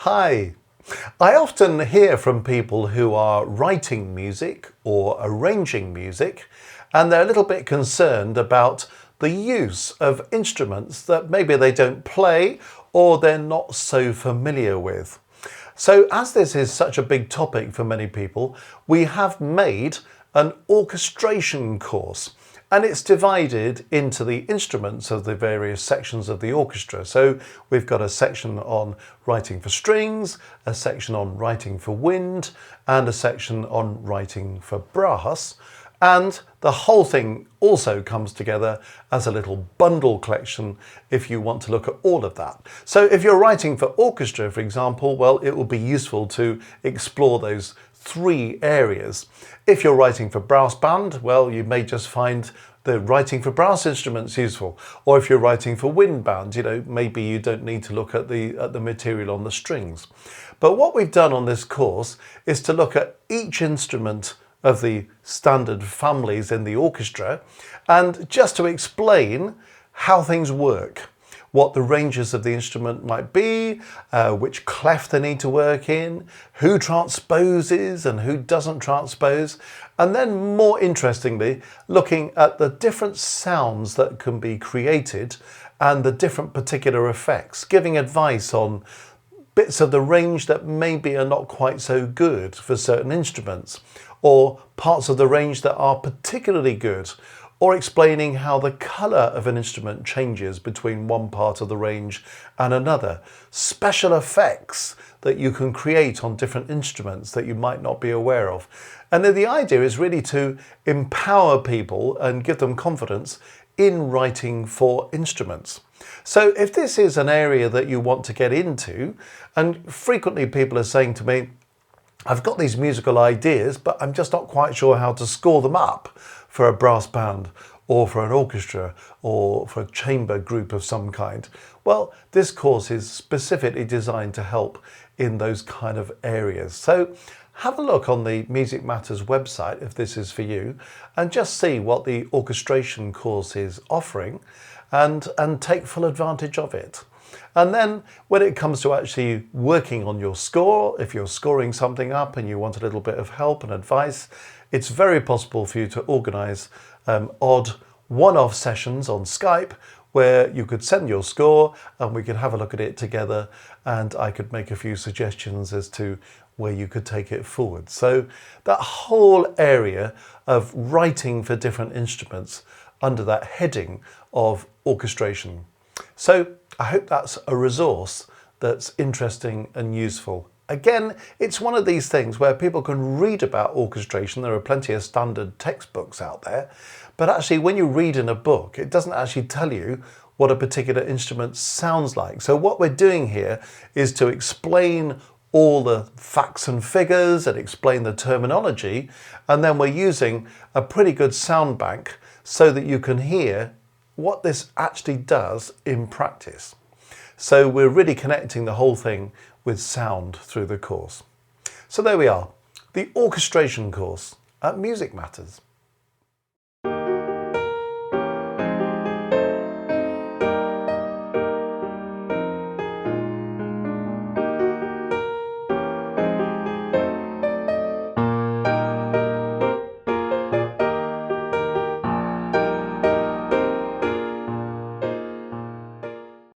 Hi. I often hear from people who are writing music or arranging music, and they're a little bit concerned about the use of instruments that maybe they don't play or they're not so familiar with. So as this is such a big topic for many people, we have made an orchestration course. And it's divided into the instruments of the various sections of the orchestra. So we've got a section on writing for strings, a section on writing for wind, and a section on writing for brass. And the whole thing also comes together as a little bundle collection if you want to look at all of that. So if you're writing for orchestra, for example, well, it will be useful to explore those three areas. If you're writing for brass band, well, you may just find the writing for brass instruments useful. Or if you're writing for wind band, maybe you don't need to look at the material on the strings. But what we've done on this course is to look at each instrument of the standard families in the orchestra and just to explain how things work. What the ranges of the instrument might be, which clef they need to work in, who transposes and who doesn't transpose, and then more interestingly, looking at the different sounds that can be created and the different particular effects, giving advice on bits of the range that maybe are not quite so good for certain instruments, or parts of the range that are particularly good, or explaining how the colour of an instrument changes between one part of the range and another. Special effects that you can create on different instruments that you might not be aware of. And then the idea is really to empower people and give them confidence in writing for instruments. So if this is an area that you want to get into, and frequently people are saying to me, I've got these musical ideas, but I'm just not quite sure how to score them up for a brass band or for an orchestra or for a chamber group of some kind. Well, this course is specifically designed to help in those kind of areas. So have a look on the Music Matters website if this is for you, and just see what the orchestration course is offering and take full advantage of it. And then when it comes to actually working on your score, if you're scoring something up and you want a little bit of help and advice, it's very possible for you to organise odd one-off sessions on Skype where you could send your score and we could have a look at it together, and I could make a few suggestions as to where you could take it forward. So that whole area of writing for different instruments under that heading of orchestration. So I hope that's a resource that's interesting and useful. Again, it's one of these things where people can read about orchestration. There are plenty of standard textbooks out there, but actually when you read in a book, it doesn't actually tell you what a particular instrument sounds like. So what we're doing here is to explain all the facts and figures and explain the terminology, and then we're using a pretty good sound bank so that you can hear what this actually does in practice. So we're really connecting the whole thing with sound through the course. So there we are, the orchestration course at Music Matters.